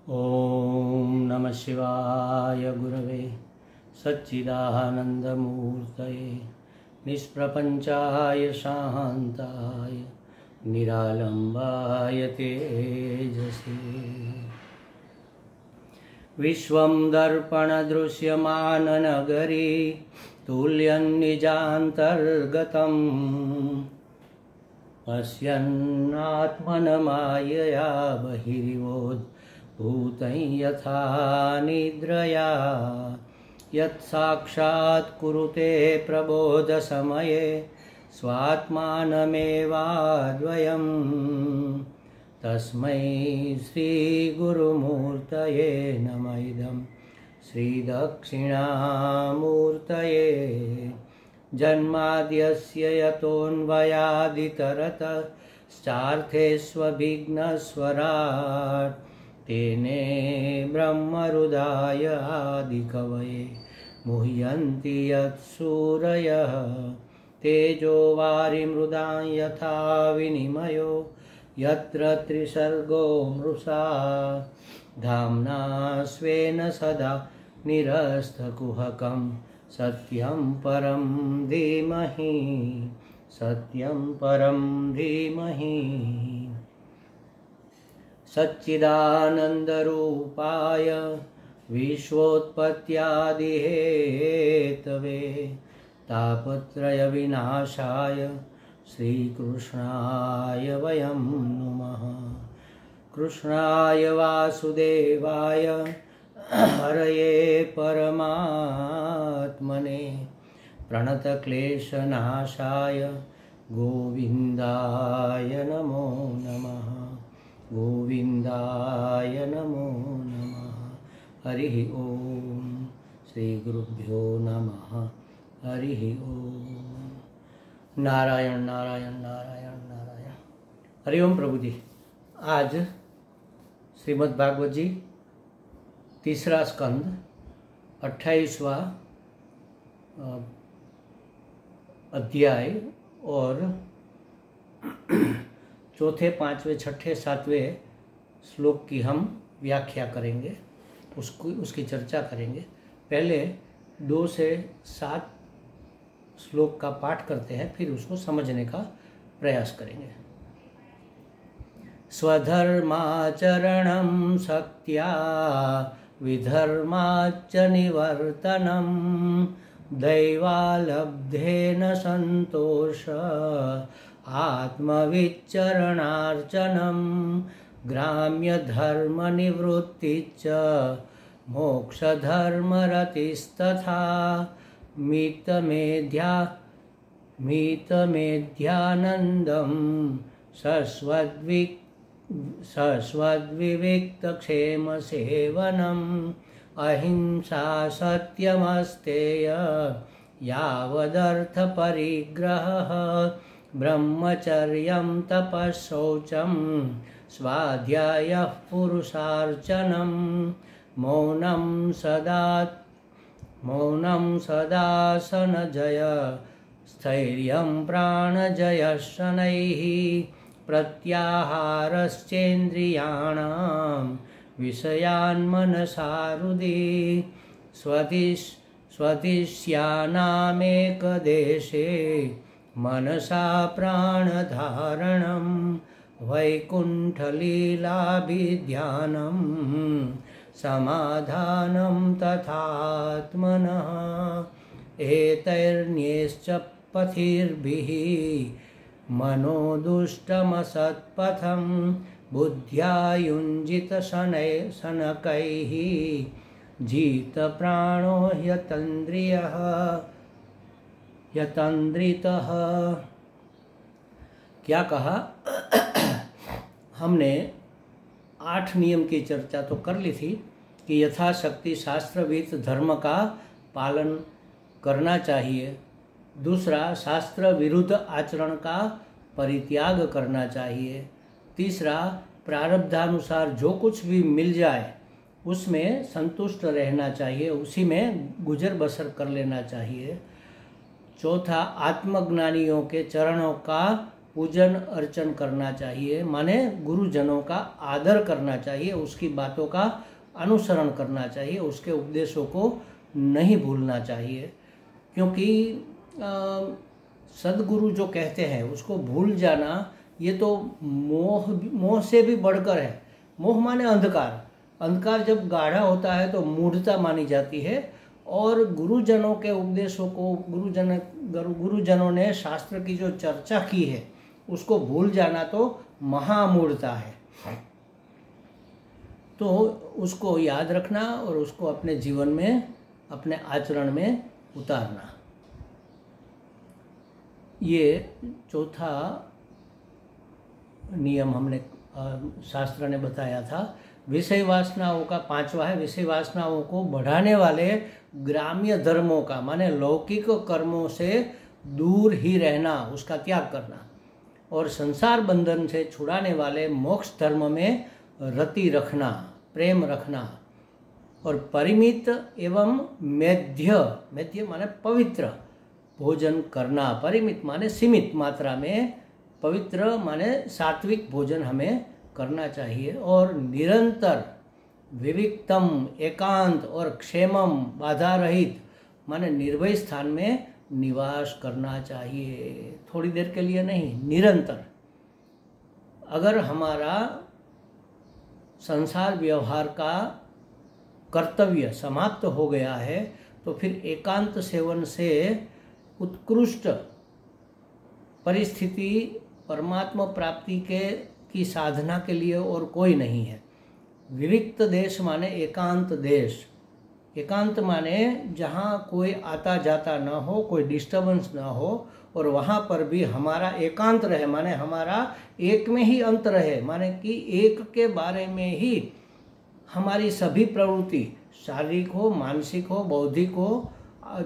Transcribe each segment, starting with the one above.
ओम नमः शिवाय गुरवे सच्चिदानन्दमूर्तये निष्प्रपञ्चाय शान्ताय निरालम्बाय तेजसे विश्वं दर्पणदृश्यमाननगरी तुल्यन्निजान्तर्गतम् पश्यन्नात्मनमायया बहिर्वोद्भूतं यथा निद्रया यत्साक्षात् कुरुते प्रबोधसमये स्वात्मानमेवाद्वयम् तस्मै श्रीगुरुमूर्तये नमः इदं श्रीदक्षिणामूर्तये जन्माद्यस्य यतोऽन्वयादितरतश्चार्थेष्वभिघ्नस्वराट् तेने ब्रह्महृदाय आदिकवये मुह्यन्ति यत्सूरयः तेजो वारिमृदां यथा विनिमयो यत्र त्रिसर्गो मृषा धाम्ना स्वेन सदा निरस्तकुहकं सत्यं परं धीमहि सच्चिदानन्दरूपाय विश्वोत्पत्त्यादिहेतवे तापत्रयविनाशाय श्रीकृष्णाय वयं नुमः। कृष्णाय वासुदेवाय हरये परमात्मने प्रणतक्लेशनाशाय गोविन्दाय नमो नमः। गोविन्दाय नमो नमः। हरिः ओम श्रीगुरुभ्यो नमः। हरिः ओम। नारायण नारायण नारायण नारायण। हरिओम प्रभु जी। आज श्रीमद् भागवत जी तीसरा स्कंद 28वां अध्याय और चौथे, पांचवें, छठे, सातवें श्लोक की हम व्याख्या करेंगे, उसकी चर्चा करेंगे। पहले 2 से 7 श्लोक का पाठ करते हैं, फिर उसको समझने का प्रयास करेंगे। स्वधर्माचरणं शक्त्या विधर्माच्च निवर्तनं दैवालब्धेन सन्तोष आत्मविच्चरणार्चनं ग्राम्यधर्मनिवृत्तिश्च मोक्षधर्मरतिस्तथा मितमेध्यानन्दं सस्वद्विविक्तक्षेमसेवनम् अहिंसा सत्यमस्तेय यावदर्थपरिग्रहः ब्रह्मचर्यं तपःशौचं स्वाध्यायः पुरुषार्चनं मौनं सदासनजय स्थैर्यं प्राणजयः शनैः प्रत्याहारश्चेन्द्रियाणां विषयान्मनसारुधि स्वदिश्यानामेकदेशे मनसा प्राणधारणं वैकुण्ठलीलाभिध्यानं समाधानं तथात्मनः एतैर्न्यैश्च पथिर्भिः मनोदुष्टमसत्पथं बुद्ध्या युञ्जितशनकैः जितप्राणो यतन्द्रितः। क्या कहा? हमने 8 नियम की चर्चा तो कर ली थी कि यथाशक्ति शास्त्रविहित धर्म का पालन करना चाहिए। दूसरा, शास्त्र विरुद्ध आचरण का परित्याग करना चाहिए। तीसरा, प्रारब्धानुसार जो कुछ भी मिल जाए उसमें संतुष्ट रहना चाहिए, उसी में गुजर बसर कर लेना चाहिए। चौथा, आत्मज्ञानियों के चरणों का पूजन अर्चन करना चाहिए, माने गुरुजनों का आदर करना चाहिए, उसकी बातों का अनुसरण करना चाहिए, उसके उपदेशों को नहीं भूलना चाहिए। क्योंकि सद्गुरु जो कहते हैं उसको भूल जाना ये तो मोह से भी बढ़कर है। मोह माने अंधकार। अंधकार जब गाढ़ा होता है तो मूढ़ता मानी जाती है, और गुरुजनों के उपदेशों को गुरुजनों ने शास्त्र की जो चर्चा की है उसको भूल जाना तो महामूढ़ता है। तो उसको याद रखना और उसको अपने जीवन में, अपने आचरण में उतारना। ये चौथा नियम हमने शास्त्र ने बताया था। विषय वासनाओं का पांचवा है, विषय वासनाओं को बढ़ाने वाले ग्राम्य धर्मों का, माने लौकिक कर्मों से दूर ही रहना, उसका त्याग करना, और संसार बंधन से छुड़ाने वाले मोक्ष धर्म में रति रखना, प्रेम रखना, और परिमित एवं मेध्य माने पवित्र भोजन करना। परिमित माने सीमित मात्रा में, पवित्र माने सात्विक भोजन हमें करना चाहिए, और निरंतर विविक्तम एकांत और क्षेमम बाधा रहित माने निर्भय स्थान में निवास करना चाहिए। थोड़ी देर के लिए नहीं, निरंतर। अगर हमारा संसार व्यवहार का कर्तव्य समाप्त हो गया है तो फिर एकांत सेवन से उत्कृष्ट परिस्थिति परमात्मा प्राप्ति की साधना के लिए और कोई नहीं है। विविक्त देश माने एकांत देश। एकांत माने जहाँ कोई आता जाता ना हो, कोई डिस्टर्बेंस ना हो, और वहाँ पर भी हमारा एकांत रहे, माने हमारा एक में ही अंत रहे, माने कि एक के बारे में ही हमारी सभी प्रवृत्ति, शारीरिक हो, मानसिक हो, बौद्धिक हो,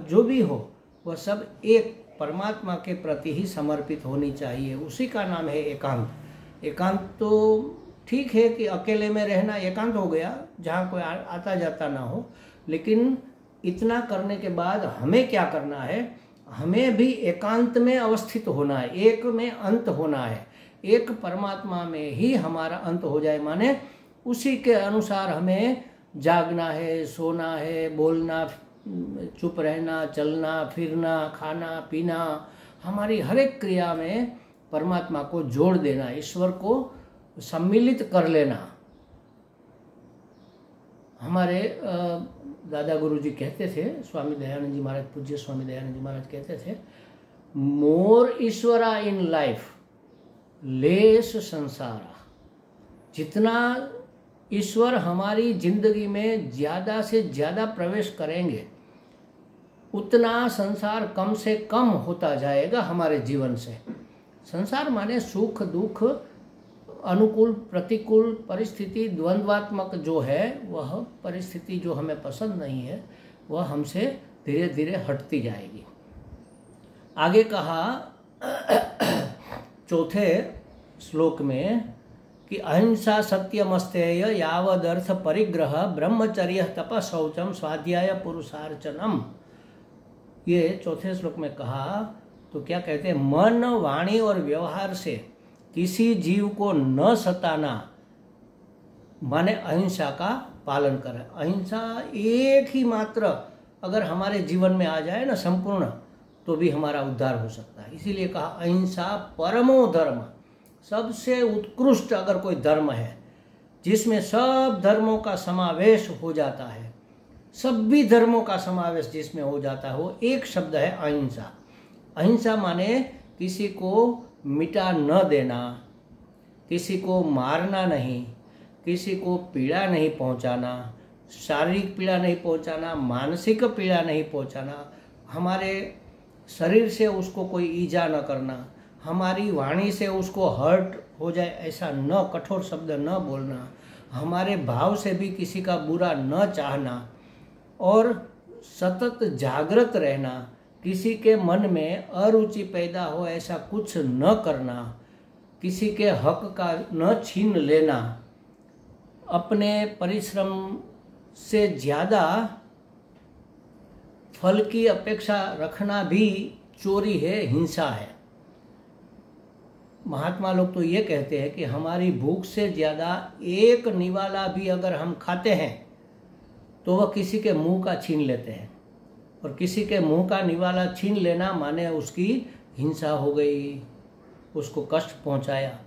जो भी हो, वह सब एक परमात्मा के प्रति ही समर्पित होनी चाहिए। उसी का नाम है एकांत। एकांत तो ठीक है कि अकेले में रहना एकांत हो गया, जहाँ कोई आता जाता ना हो, लेकिन इतना करने के बाद हमें क्या करना है? हमें भी एकांत में अवस्थित होना है, एक में अंत होना है, एक परमात्मा में ही हमारा अंत हो जाए, माने उसी के अनुसार हमें जागना है, सोना है, बोलना, चुप रहना, चलना फिरना, खाना पीना, हमारी हर एक क्रिया में परमात्मा को जोड़ देना, ईश्वर को सम्मिलित कर लेना। हमारे दादा गुरु जी कहते थे, स्वामी दयानंद जी महाराज, पूज्य स्वामी दयानंद जी महाराज कहते थे, मोर ईश्वरा इन लाइफ लेस संसारा। जितना ईश्वर हमारी जिंदगी में ज़्यादा से ज़्यादा प्रवेश करेंगे उतना संसार कम से कम होता जाएगा हमारे जीवन से। संसार माने सुख दुख, अनुकूल प्रतिकूल परिस्थिति, द्वंद्वात्मक जो है वह परिस्थिति जो हमें पसंद नहीं है वह हमसे धीरे धीरे हटती जाएगी। आगे कहा चौथे श्लोक में कि अहिंसा सत्यमस्तेय यावदर्थ परिग्रह ब्रह्मचर्य तप शौचम स्वाध्याय पुरुषार्चनम। ये चौथे श्लोक में कहा तो क्या कहते हैं? मन वाणी और व्यवहार से किसी जीव को न सताना माने अहिंसा का पालन करें। अहिंसा एक ही मात्र अगर हमारे जीवन में आ जाए ना संपूर्ण, तो भी हमारा उद्धार हो सकता है। इसीलिए कहा अहिंसा परमो धर्म, सबसे उत्कृष्ट अगर कोई धर्म है जिसमें सब धर्मों का समावेश हो जाता है, सभी धर्मों का समावेश जिसमें हो जाता है, वो एक शब्द है अहिंसा। अहिंसा माने किसी को मिटा न देना, किसी को मारना नहीं, किसी को पीड़ा नहीं पहुंचाना, शारीरिक पीड़ा नहीं पहुंचाना, मानसिक पीड़ा नहीं पहुंचाना, हमारे शरीर से उसको कोई ईजा न करना, हमारी वाणी से उसको हर्ट हो जाए ऐसा न, कठोर शब्द न बोलना, हमारे भाव से भी किसी का बुरा न चाहना, और सतत जागृत रहना, किसी के मन में अरुचि पैदा हो ऐसा कुछ न करना, किसी के हक का न छीन लेना, अपने परिश्रम से ज़्यादा फल की अपेक्षा रखना भी चोरी है, हिंसा है। महात्मा लोग तो ये कहते हैं कि हमारी भूख से ज़्यादा एक निवाला भी अगर हम खाते हैं तो वह किसी के मुंह का छीन लेते हैं, और किसी के मुंह का निवाला छीन लेना माने उसकी हिंसा हो गई, उसको कष्ट पहुंचाया।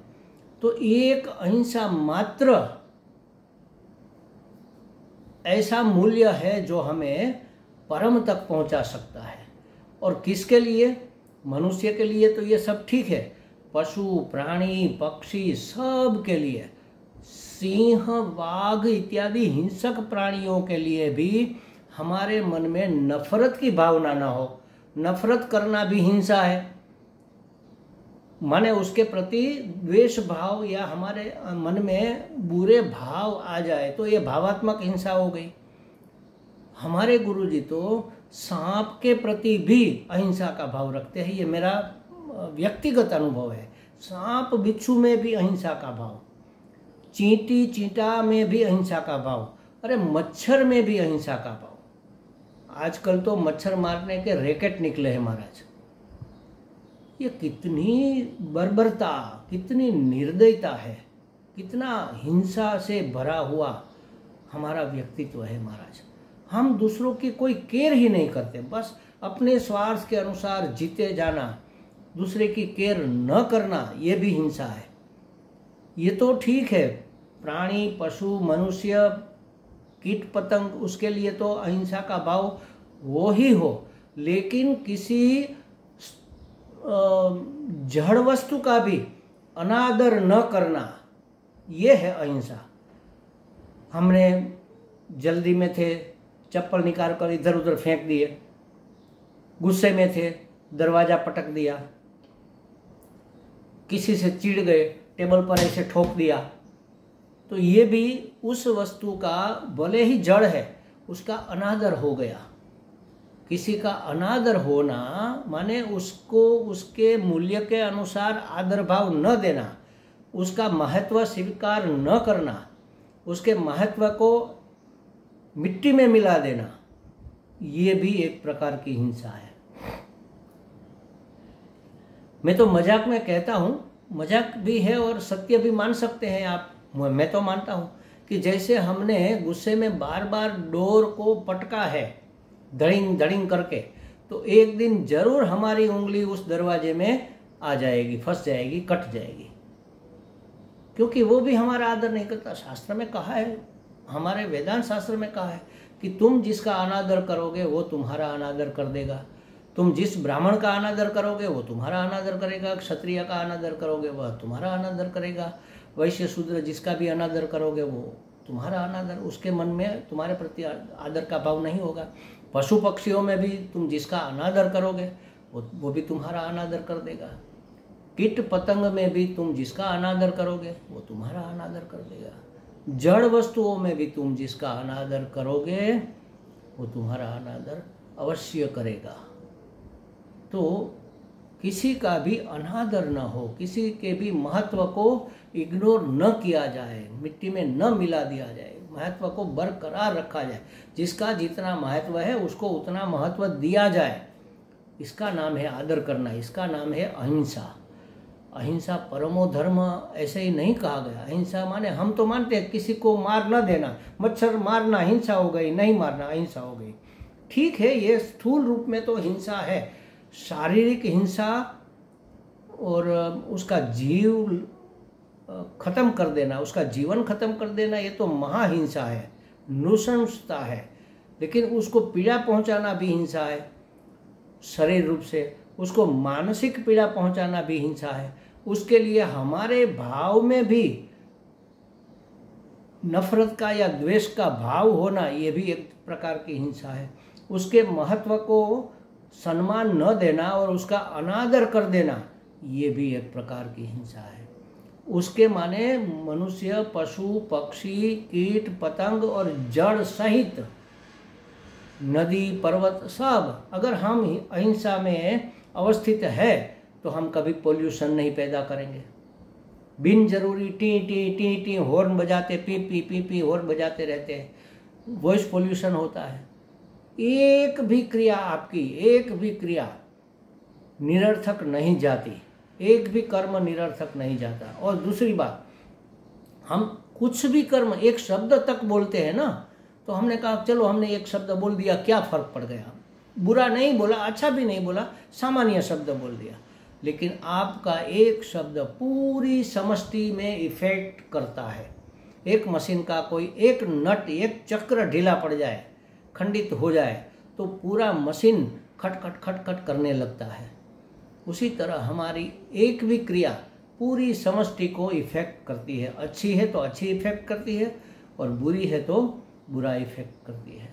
तो एक अहिंसा मात्र ऐसा मूल्य है जो हमें परम तक पहुंचा सकता है। और किसके लिए? मनुष्य के लिए तो ये सब ठीक है, पशु प्राणी पक्षी सब के लिए, सिंह बाघ इत्यादि हिंसक प्राणियों के लिए भी हमारे मन में नफरत की भावना ना हो। नफरत करना भी हिंसा है, माने उसके प्रति द्वेष भाव या हमारे मन में बुरे भाव आ जाए तो ये भावात्मक हिंसा हो गई। हमारे गुरुजी तो सांप के प्रति भी अहिंसा का भाव रखते हैं, ये मेरा व्यक्तिगत अनुभव है। सांप बिच्छू में भी अहिंसा का भाव, चींटी चींटा में भी अहिंसा का भाव, अरे मच्छर में भी अहिंसा का भाव। आजकल तो मच्छर मारने के रैकेट निकले हैं महाराज। ये कितनी बर्बरता, कितनी निर्दयता है, कितना हिंसा से भरा हुआ हमारा व्यक्तित्व है महाराज। हम दूसरों की कोई केयर ही नहीं करते, बस अपने स्वार्थ के अनुसार जीते जाना, दूसरे की केयर न करना, ये भी हिंसा है। ये तो ठीक है, प्राणी पशु मनुष्य कीट पतंग उसके लिए तो अहिंसा का भाव वो ही हो, लेकिन किसी जड़ वस्तु का भी अनादर न करना, ये है अहिंसा। हमने जल्दी में थे, चप्पल निकाल कर इधर उधर फेंक दिए, गुस्से में थे, दरवाजा पटक दिया, किसी से चिढ़ गए, टेबल पर ऐसे ठोक दिया, तो ये भी उस वस्तु का भले ही जड़ है उसका अनादर हो गया। किसी का अनादर होना माने उसको उसके मूल्य के अनुसार आदर भाव न देना, उसका महत्व स्वीकार न करना, उसके महत्व को मिट्टी में मिला देना, ये भी एक प्रकार की हिंसा है। मैं तो मजाक में कहता हूँ, मजाक भी है और सत्य भी मान सकते हैं आप। मैं तो मानता हूँ कि जैसे हमने गुस्से में बार बार डोर को पटका है धड़िंग धड़िंग करके, तो एक दिन जरूर हमारी उंगली उस दरवाजे में आ जाएगी, फंस जाएगी, कट जाएगी, क्योंकि वो भी हमारा आदर नहीं करता। शास्त्र में कहा है, हमारे वेदांत शास्त्र में कहा है कि तुम जिसका अनादर करोगे वो तुम्हारा अनादर कर देगा, तुम जिस ब्राह्मण का अनादर करोगे वो तुम्हारा अनादर करेगा, क्षत्रिय का अनादर करोगे वह तुम्हारा अनादर करेगा, वैश्य शूद्र जिसका भी अनादर करोगे वो तुम्हारा अनादर, उसके मन में तुम्हारे प्रति आदर का भाव नहीं होगा। पशु पक्षियों में भी तुम जिसका अनादर करोगे वो भी तुम्हारा अनादर कर देगा। कीट पतंग में भी तुम जिसका अनादर करोगे वो तुम्हारा अनादर कर देगा। जड़ वस्तुओं में भी तुम जिसका अनादर करोगे वो तुम्हारा अनादर अवश्य करेगा। तो किसी का भी अनादर न हो, किसी के भी महत्व को इग्नोर न किया जाए, मिट्टी में न मिला दिया जाए, महत्व को बरकरार रखा जाए। जिसका जितना महत्व है उसको उतना महत्व दिया जाए, इसका नाम है आदर करना, इसका नाम है अहिंसा। अहिंसा परमो धर्म ऐसे ही नहीं कहा गया। अहिंसा माने हम तो मानते हैं किसी को मार न देना, मच्छर मारना हिंसा हो गई, नहीं मारना अहिंसा हो गई। ठीक है, ये स्थूल रूप में तो हिंसा है। शारीरिक हिंसा और उसका जीव खत्म कर देना, उसका जीवन खत्म कर देना, ये तो महाहिंसा है, नृशंसता है। लेकिन उसको पीड़ा पहुंचाना भी हिंसा है, शरीर रूप से उसको मानसिक पीड़ा पहुंचाना भी हिंसा है। उसके लिए हमारे भाव में भी नफरत का या द्वेष का भाव होना, ये भी एक प्रकार की हिंसा है। उसके महत्व को सम्मान न देना और उसका अनादर कर देना, ये भी एक प्रकार की हिंसा है। उसके माने मनुष्य पशु पक्षी कीट पतंग और जड़ सहित नदी पर्वत सब, अगर हम अहिंसा में अवस्थित है तो हम कभी पोल्यूशन नहीं पैदा करेंगे। बिन जरूरी टी टी टी टी हॉर्न बजाते, पी पी पी पी हॉर्न बजाते रहते हैं, वॉइस पोल्यूशन होता है। एक भी क्रिया आपकी, एक भी क्रिया निरर्थक नहीं जाती। एक भी कर्म निरर्थक नहीं जाता। और दूसरी बात, हम कुछ भी कर्म, एक शब्द तक बोलते हैं ना, तो हमने कहा चलो हमने एक शब्द बोल दिया, क्या फर्क पड़ गया, बुरा नहीं बोला, अच्छा भी नहीं बोला, सामान्य शब्द बोल दिया। लेकिन आपका एक शब्द पूरी समष्टि में इफेक्ट करता है। एक मशीन का कोई एक नट, एक चक्र ढीला पड़ जाए, खंडित हो जाए, तो पूरा मशीन खटखट खटखट करने लगता है। उसी तरह हमारी एक भी क्रिया पूरी समष्टि को इफेक्ट करती है। अच्छी है तो अच्छी इफेक्ट करती है, और बुरी है तो बुरा इफेक्ट करती है।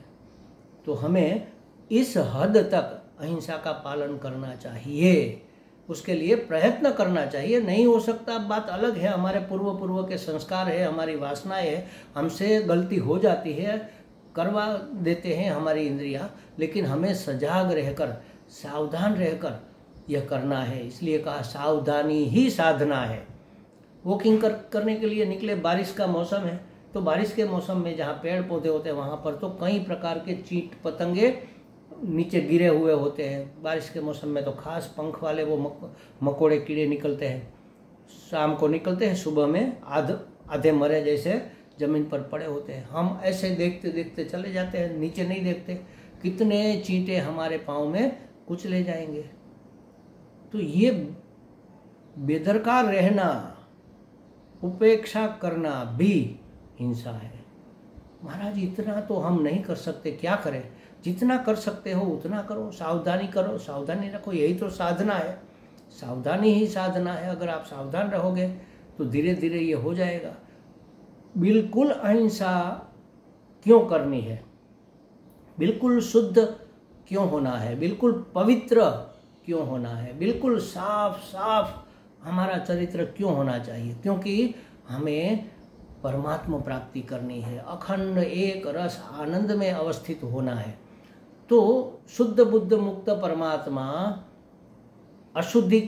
तो हमें इस हद तक अहिंसा का पालन करना चाहिए, उसके लिए प्रयत्न करना चाहिए। नहीं हो सकता, बात अलग है, हमारे पूर्व के संस्कार है, हमारी वासनाएं है, हमसे गलती हो जाती है, करवा देते हैं हमारी इंद्रियां, लेकिन हमें सजाग रहकर, सावधान रहकर यह करना है। इसलिए कहा सावधानी ही साधना है। वॉकिंग करने के लिए निकले, बारिश का मौसम है, तो बारिश के मौसम में जहाँ पेड़ पौधे होते हैं वहाँ पर तो कई प्रकार के कीट पतंगे नीचे गिरे हुए होते हैं। बारिश के मौसम में तो खास पंख वाले वो मकोड़े कीड़े निकलते हैं, शाम को निकलते हैं, सुबह में आधे मरे जैसे जमीन पर पड़े होते हैं। हम ऐसे देखते देखते चले जाते हैं, नीचे नहीं देखते, कितने चींटे हमारे पाँव में कुछ ले जाएंगे। तो ये बेदरकार रहना, उपेक्षा करना भी हिंसा है। महाराज इतना तो हम नहीं कर सकते, क्या करें? जितना कर सकते हो उतना करो, सावधानी करो, सावधानी रखो, यही तो साधना है। सावधानी ही साधना है। अगर आप सावधान रहोगे तो धीरे धीरे ये हो जाएगा। बिल्कुल अहिंसा क्यों करनी है? बिल्कुल शुद्ध क्यों होना है? बिल्कुल पवित्र क्यों होना है? बिल्कुल साफ साफ हमारा चरित्र क्यों होना चाहिए? क्योंकि हमें परमात्मा प्राप्ति करनी है, अखंड एक रस आनंद में अवस्थित होना है। तो शुद्ध बुद्ध मुक्त परमात्मा अशुद्धि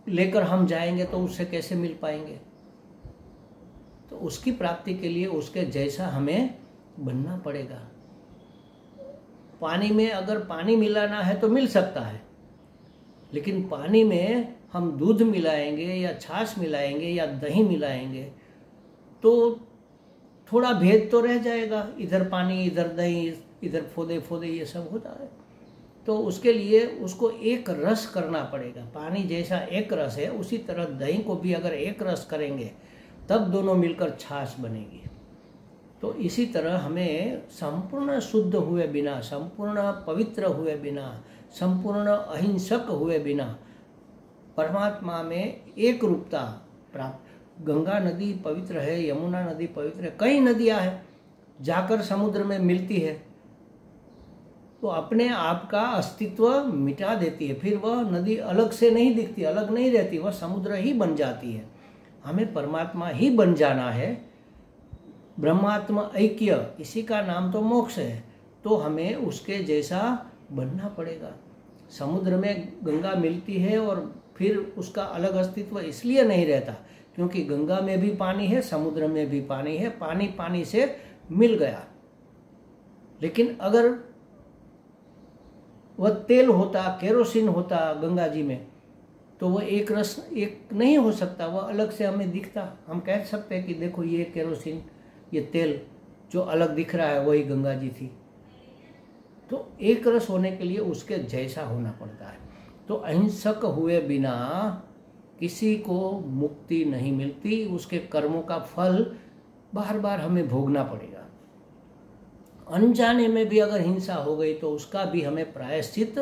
लेकर हम जाएंगे तो उससे कैसे मिल पाएंगे? तो उसकी प्राप्ति के लिए उसके जैसा हमें बनना पड़ेगा। पानी में अगर पानी मिलाना है तो मिल सकता है, लेकिन पानी में हम दूध मिलाएंगे या छाछ मिलाएंगे या दही मिलाएंगे तो थोड़ा भेद तो रह जाएगा। इधर पानी, इधर दही, इधर फोदे फोदे, ये सब होता है। तो उसके लिए उसको एक रस करना पड़ेगा। पानी जैसा एक रस है, उसी तरह दही को भी अगर एक रस करेंगे तब दोनों मिलकर छाछ बनेगी। तो इसी तरह हमें संपूर्ण शुद्ध हुए बिना, संपूर्ण पवित्र हुए बिना, संपूर्ण अहिंसक हुए बिना परमात्मा में एक रूपता प्राप्त। गंगा नदी पवित्र है, यमुना नदी पवित्र है, कई नदियां हैं, जाकर समुद्र में मिलती है तो अपने आप का अस्तित्व मिटा देती है। फिर वह नदी अलग से नहीं दिखती, अलग नहीं रहती, वह समुद्र ही बन जाती है। हमें परमात्मा ही बन जाना है। ब्रह्मात्म ऐक्य, इसी का नाम तो मोक्ष है। तो हमें उसके जैसा बनना पड़ेगा। समुद्र में गंगा मिलती है और फिर उसका अलग अस्तित्व इसलिए नहीं रहता क्योंकि गंगा में भी पानी है, समुद्र में भी पानी है, पानी पानी से मिल गया। लेकिन अगर वह तेल होता, केरोसिन होता गंगा जी में, तो वह एक रस एक नहीं हो सकता, वह अलग से हमें दिखता। हम कह सकते हैं कि देखो ये केरोसिन, ये तेल जो अलग दिख रहा है वही गंगा जी थी। तो एक रस होने के लिए उसके जैसा होना पड़ता है। तो अहिंसक हुए बिना किसी को मुक्ति नहीं मिलती, उसके कर्मों का फल बार बार हमें भोगना पड़ेगा। अनजाने में भी अगर हिंसा हो गई तो उसका भी हमें प्रायश्चित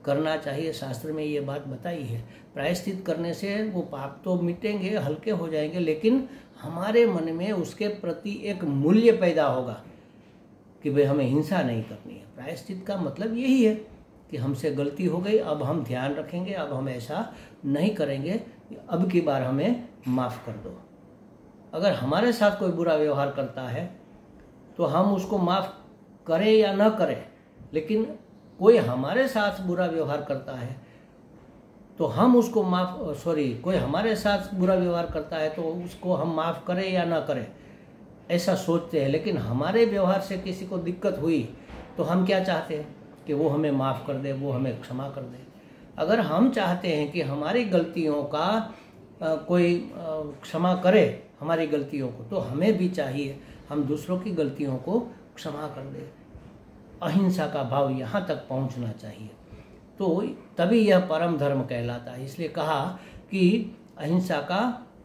करना चाहिए। शास्त्र में ये बात बताई है। प्रायश्चित करने से वो पाप तो मिटेंगे, हल्के हो जाएंगे, लेकिन हमारे मन में उसके प्रति एक मूल्य पैदा होगा कि भाई हमें हिंसा नहीं करनी है। प्रायश्चित का मतलब यही है कि हमसे गलती हो गई, अब हम ध्यान रखेंगे, अब हम ऐसा नहीं करेंगे, अब की बार हमें माफ़ कर दो। अगर हमारे साथ कोई बुरा व्यवहार करता है तो हम उसको माफ़ करें या न करें, लेकिन कोई हमारे साथ बुरा व्यवहार करता है तो हम उसको कोई हमारे साथ बुरा व्यवहार करता है तो उसको हम माफ़ करें या ना करें, ऐसा सोचते हैं। लेकिन हमारे व्यवहार से किसी को दिक्कत हुई तो हम क्या चाहते हैं कि वो हमें माफ़ कर दे, वो हमें क्षमा कर दे। अगर हम चाहते हैं कि हमारी गलतियों का कोई क्षमा करे हमारी गलतियों को, तो हमें भी चाहिए हम दूसरों की गलतियों को क्षमा कर दें। अहिंसा का भाव यहाँ तक पहुँचना चाहिए, तो तभी यह परम धर्म कहलाता है। इसलिए कहा कि अहिंसा का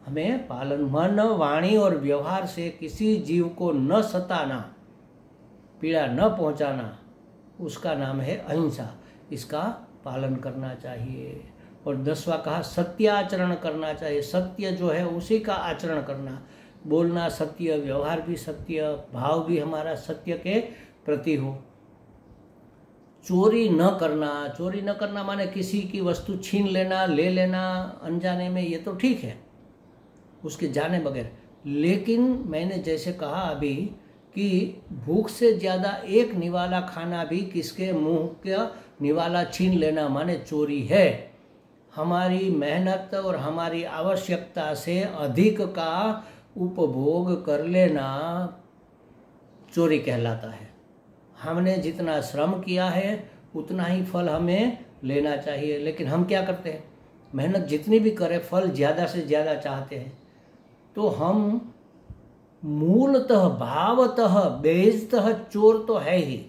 हमें पालन, मन, वाणी और व्यवहार से किसी जीव को न सताना, पीड़ा न पहुंचाना, उसका नाम है अहिंसा। इसका पालन करना चाहिए। और 10वां कहा सत्याचरण करना चाहिए। सत्य जो है उसी का आचरण करना, बोलना सत्य, व्यवहार भी सत्य, भाव भी हमारा सत्य के प्रति हो। चोरी न करना, चोरी न करना माने किसी की वस्तु छीन लेना, ले लेना अनजाने में, ये तो ठीक है उसके जाने बगैर। लेकिन मैंने जैसे कहा अभी कि भूख से ज़्यादा एक निवाला खाना भी किसके मुंह का निवाला छीन लेना माने चोरी है। हमारी मेहनत और हमारी आवश्यकता से अधिक का उपभोग कर लेना चोरी कहलाता है। हमने जितना श्रम किया है उतना ही फल हमें लेना चाहिए, लेकिन हम क्या करते हैं, मेहनत जितनी भी करें फल ज़्यादा से ज़्यादा चाहते हैं। तो हम मूलतः भावतः बेजतः चोर तो है ही।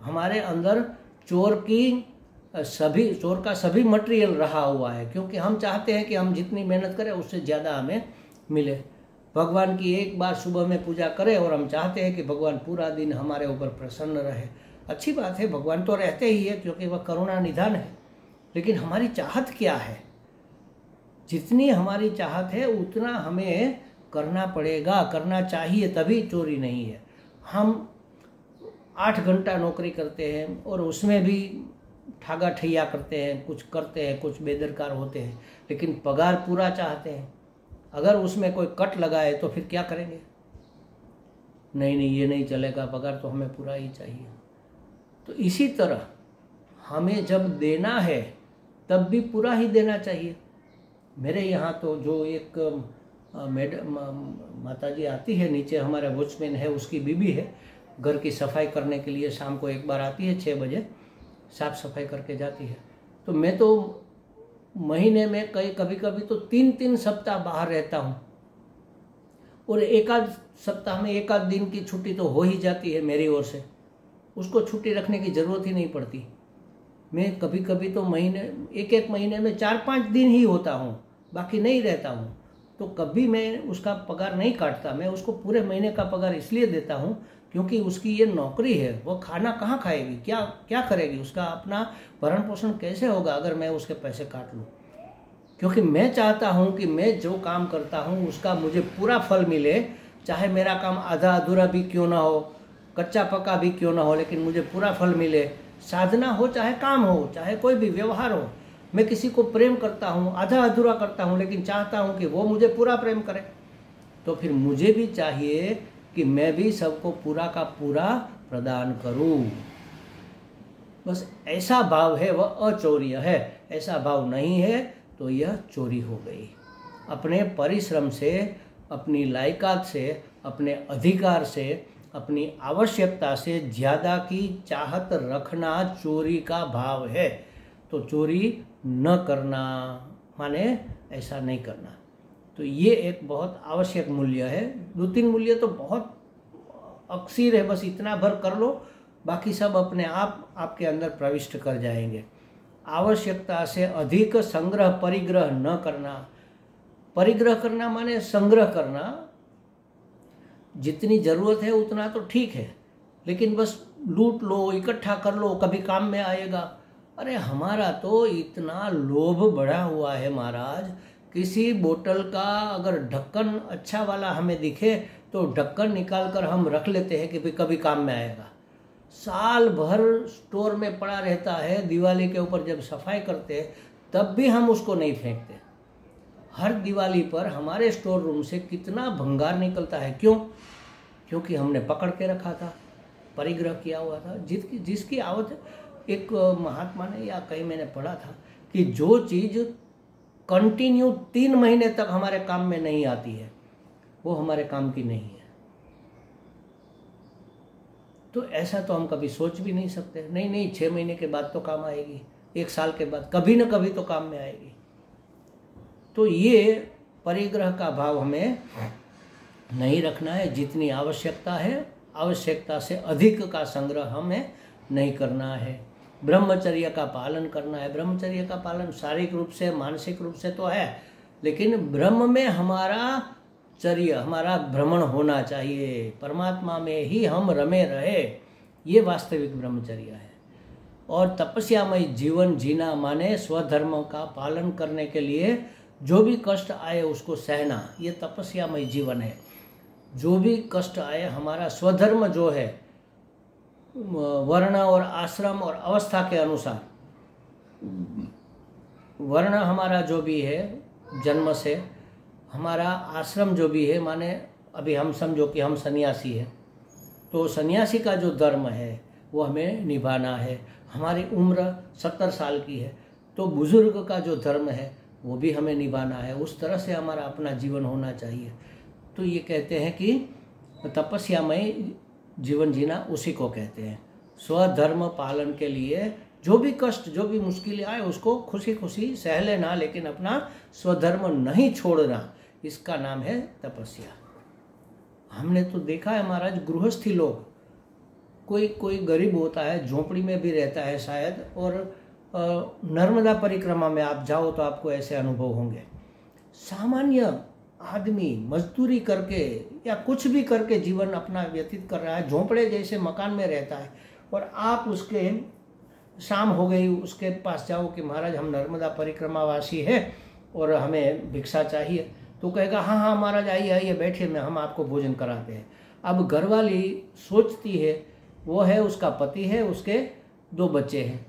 हमारे अंदर चोर का सभी मटेरियल रहा हुआ है, क्योंकि हम चाहते हैं कि हम जितनी मेहनत करें उससे ज़्यादा हमें मिले। भगवान की एक बार सुबह में पूजा करें और हम चाहते हैं कि भगवान पूरा दिन हमारे ऊपर प्रसन्न रहे। अच्छी बात है, भगवान तो रहते ही है क्योंकि वह करुणा निधान है, लेकिन हमारी चाहत क्या है? जितनी हमारी चाहत है उतना हमें करना पड़ेगा, करना चाहिए, तभी चोरी नहीं है। हम 8 घंटा नौकरी करते हैं और उसमें भी ठागा ठैया करते हैं, कुछ करते हैं, कुछ बेदरकार होते हैं, लेकिन पगार पूरा चाहते हैं। अगर उसमें कोई कट लगाए तो फिर क्या करेंगे? नहीं ये नहीं चलेगा, पगार तो हमें पूरा ही चाहिए। तो इसी तरह हमें जब देना है तब भी पूरा ही देना चाहिए। मेरे यहाँ तो जो एक मैडम माताजी आती है, नीचे हमारा वॉचमैन है, उसकी बीबी है, घर की सफाई करने के लिए शाम को एक बार आती है, 6 बजे साफ सफाई करके जाती है। तो मैं तो महीने में कभी कभी तो 3-3 सप्ताह बाहर रहता हूँ, और एकाध सप्ताह में एकाध दिन की छुट्टी तो हो ही जाती है मेरी ओर से। उसको छुट्टी रखने की ज़रूरत ही नहीं पड़ती। मैं कभी कभी तो एक महीने में 4-5 दिन ही होता हूँ, बाकी नहीं रहता हूँ। तो कभी मैं उसका पगार नहीं काटता, मैं उसको पूरे महीने का पगार इसलिए देता हूँ क्योंकि उसकी ये नौकरी है। वो खाना कहाँ खाएगी, क्या करेगी, उसका अपना भरण पोषण कैसे होगा अगर मैं उसके पैसे काट लूँ? क्योंकि मैं चाहता हूँ कि मैं जो काम करता हूँ उसका मुझे पूरा फल मिले, चाहे मेरा काम आधा अधूरा भी क्यों ना हो, कच्चा पक्का भी क्यों ना हो, लेकिन मुझे पूरा फल मिले। साधना हो चाहे काम हो, चाहे कोई भी व्यवहार हो। मैं किसी को प्रेम करता हूँ, आधा अधूरा करता हूँ, लेकिन चाहता हूँ कि वो मुझे पूरा प्रेम करे। तो फिर मुझे भी चाहिए कि मैं भी सबको पूरा का पूरा प्रदान करूँ। बस ऐसा भाव है, वह अचौर्य है। ऐसा भाव नहीं है तो यह चोरी हो गई। अपने परिश्रम से, अपनी लायकात से, अपने अधिकार से, अपनी आवश्यकता से ज़्यादा की चाहत रखना चोरी का भाव है। तो चोरी न करना माने ऐसा नहीं करना। तो ये एक बहुत आवश्यक मूल्य है। 2-3 मूल्य तो बहुत अक्सर है, बस इतना भर कर लो, बाकी सब अपने आप आपके अंदर प्रविष्ट कर जाएंगे। आवश्यकता से अधिक संग्रह परिग्रह न करना। परिग्रह करना माने संग्रह करना, जितनी ज़रूरत है उतना तो ठीक है, लेकिन बस लूट लो, इकट्ठा कर लो, कभी काम में आएगा। अरे हमारा तो इतना लोभ बढ़ा हुआ है महाराज, किसी बोतल का अगर ढक्कन अच्छा वाला हमें दिखे तो ढक्कन निकाल कर हम रख लेते हैं कि भाई कभी काम में आएगा। साल भर स्टोर में पड़ा रहता है, दिवाली के ऊपर जब सफाई करते हैं तब भी हम उसको नहीं फेंकते। हर दिवाली पर हमारे स्टोर रूम से कितना भंगार निकलता है। क्यों? क्योंकि हमने पकड़ के रखा था, परिग्रह किया हुआ था। जिसकी एक महात्मा ने या कहीं मैंने पढ़ा था कि जो चीज़ कंटिन्यू 3 महीने तक हमारे काम में नहीं आती है वो हमारे काम की नहीं है। तो ऐसा तो हम कभी सोच भी नहीं सकते। नहीं 6 महीने के बाद तो काम आएगी, 1 साल के बाद कभी न कभी तो काम में आएगी। तो ये परिग्रह का भाव हमें नहीं रखना है। जितनी आवश्यकता है, आवश्यकता से अधिक का संग्रह हमें नहीं करना है। ब्रह्मचर्य का पालन करना है। ब्रह्मचर्य का पालन शारीरिक रूप से, मानसिक रूप से तो है, लेकिन ब्रह्म में हमारा चर्य, हमारा भ्रमण होना चाहिए। परमात्मा में ही हम रमे रहे, ये वास्तविक ब्रह्मचर्य है। और तपस्यामय जीवन जीना माने स्वधर्म का पालन करने के लिए जो भी कष्ट आए उसको सहना, ये तपस्यामय जीवन है। जो भी कष्ट आए, हमारा स्वधर्म जो है, वर्ण और आश्रम और अवस्था के अनुसार, वर्ण हमारा जो भी है जन्म से, हमारा आश्रम जो भी है, माने अभी हम समझो कि हम सन्यासी हैं, तो सन्यासी का जो धर्म है वो हमें निभाना है। हमारी उम्र 70 साल की है, तो बुजुर्ग का जो धर्म है वो भी हमें निभाना है। उस तरह से हमारा अपना जीवन होना चाहिए। तो ये कहते हैं कि तपस्यामय जीवन जीना उसी को कहते हैं। स्वधर्म पालन के लिए जो भी कष्ट, जो भी मुश्किलें आए उसको खुशी खुशी सह लेना, लेकिन अपना स्वधर्म नहीं छोड़ना, इसका नाम है तपस्या। हमने तो देखा है महाराज, गृहस्थी लोग, कोई गरीब होता है, झोपड़ी में भी रहता है शायद, और नर्मदा परिक्रमा में आप जाओ तो आपको ऐसे अनुभव होंगे। सामान्य आदमी मजदूरी करके या कुछ भी करके जीवन अपना व्यतीत कर रहा है, झोंपड़े जैसे मकान में रहता है, और आप उसके शाम हो गई, उसके पास जाओ कि महाराज हम नर्मदा परिक्रमा वासी है और हमें भिक्षा चाहिए, तो कहेगा हाँ हाँ महाराज आइए आइए बैठिए, में हम आपको भोजन कराते हैं। अब घरवाली सोचती है, वो है उसका पति है, उसके 2 बच्चे हैं,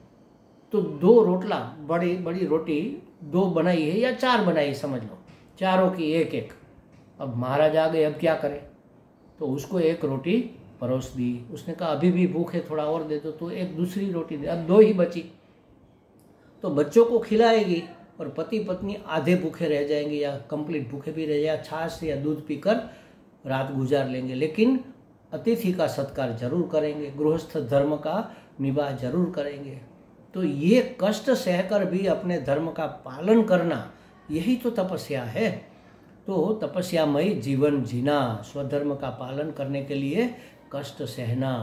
तो 2 रोटला, बड़ी बड़ी रोटी 2 बनाई है या 4 बनाई समझ लो, चारों की एक एक। अब महाराज आ गए, अब क्या करें, तो उसको 1 रोटी परोस दी। उसने कहा अभी भी भूख है, थोड़ा और दे दो, तो 1 दूसरी रोटी दे, अब 2 ही बची, तो बच्चों को खिलाएगी और पति पत्नी आधे भूखे रह जाएंगे या कंप्लीट भूखे भी रह जाए, छाछ या दूध पीकर रात गुजार लेंगे, लेकिन अतिथि का सत्कार जरूर करेंगे, गृहस्थ धर्म का निवाह जरूर करेंगे। तो ये कष्ट सहकर भी अपने धर्म का पालन करना, यही तो तपस्या है। तो तपस्यामय जीवन जीना, स्वधर्म का पालन करने के लिए कष्ट सहना।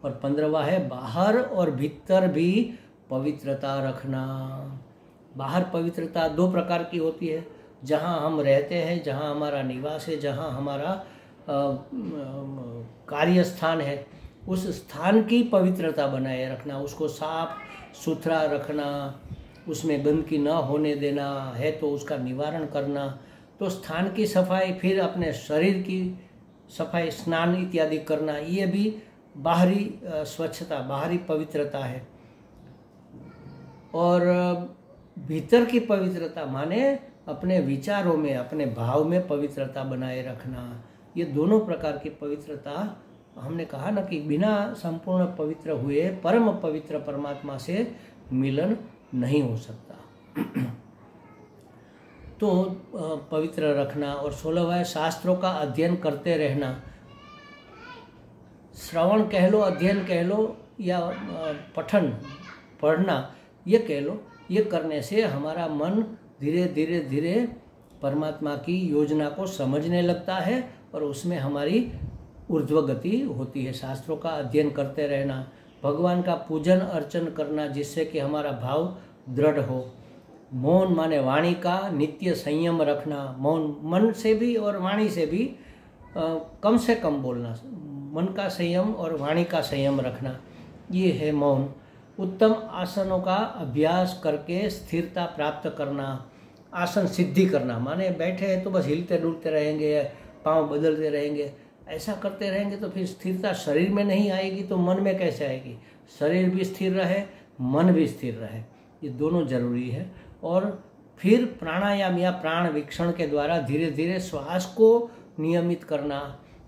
और 15वां है बाहर और भीतर भी पवित्रता रखना। बाहर पवित्रता 2 प्रकार की होती है, जहाँ हम रहते हैं, जहाँ हमारा निवास है, जहाँ हमारा कार्य स्थान है, उस स्थान की पवित्रता बनाए रखना, उसको साफ सुथरा रखना, उसमें गंदगी न होने देना है तो उसका निवारण करना। तो स्थान की सफाई, फिर अपने शरीर की सफाई, स्नान इत्यादि करना, ये भी बाहरी स्वच्छता, बाहरी पवित्रता है। और भीतर की पवित्रता माने अपने विचारों में, अपने भाव में पवित्रता बनाए रखना। ये दोनों प्रकार की पवित्रता, हमने कहा ना कि बिना संपूर्ण पवित्र हुए परम पवित्र परमात्मा से मिलन नहीं हो सकता। तो पवित्र रखना। और 16वां शास्त्रों का अध्ययन करते रहना। श्रवण कह लो, अध्ययन कह लो, या पठन, पढ़ना ये कह लो, ये करने से हमारा मन धीरे धीरे धीरे परमात्मा की योजना को समझने लगता है और उसमें हमारी ऊर्ध्व गति होती है। शास्त्रों का अध्ययन करते रहना, भगवान का पूजन अर्चन करना जिससे कि हमारा भाव दृढ़ हो। मौन माने वाणी का नित्य संयम रखना, मौन मन से भी और वाणी से भी कम से कम बोलना, मन का संयम और वाणी का संयम रखना, ये है मौन। उत्तम आसनों का अभ्यास करके स्थिरता प्राप्त करना, आसन सिद्धि करना, माने बैठे हैं तो बस हिलते डुलते रहेंगे, पाँव बदलते रहेंगे, ऐसा करते रहेंगे तो फिर स्थिरता शरीर में नहीं आएगी तो मन में कैसे आएगी। शरीर भी स्थिर रहे, मन भी स्थिर रहे, ये दोनों जरूरी है। और फिर प्राणायाम या प्राण वीक्षण के द्वारा धीरे धीरे श्वास को नियमित करना।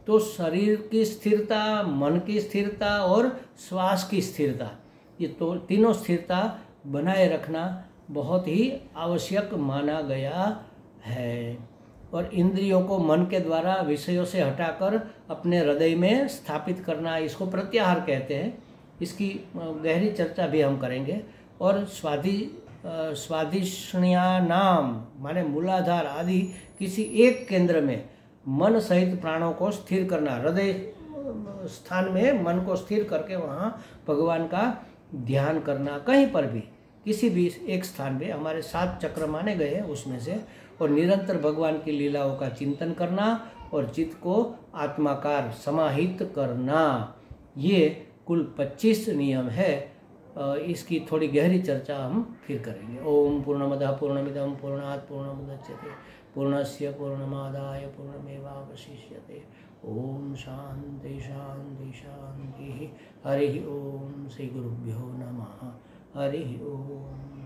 तो शरीर की स्थिरता, मन की स्थिरता और श्वास की स्थिरता, ये तो तीनों स्थिरता बनाए रखना बहुत ही आवश्यक माना गया है। और इंद्रियों को मन के द्वारा विषयों से हटाकर अपने हृदय में स्थापित करना, इसको प्रत्याहार कहते हैं। इसकी गहरी चर्चा भी हम करेंगे। और स्वादिष्ण्यानाम माने मूलाधार आदि किसी एक केंद्र में मन सहित प्राणों को स्थिर करना, हृदय स्थान में मन को स्थिर करके वहाँ भगवान का ध्यान करना, कहीं पर भी किसी भी एक स्थान पे, हमारे 7 चक्र माने गए हैं उसमें से, और निरंतर भगवान की लीलाओं का चिंतन करना और चित्त को आत्माकार समाहित करना। ये कुल 25 नियम है। इसकी थोड़ी गहरी चर्चा हम फिर करेंगे। ओम पूर्णमदः पूर्णमिदं पूर्णात् पूर्णमुदच्यते पूर्णस्य पूर्णमादाय पूर्णमेवावशिष्यते। ओम शांति शांति शांति। हरि ओम। श्री गुरुभ्यो नमः। हरि ओम।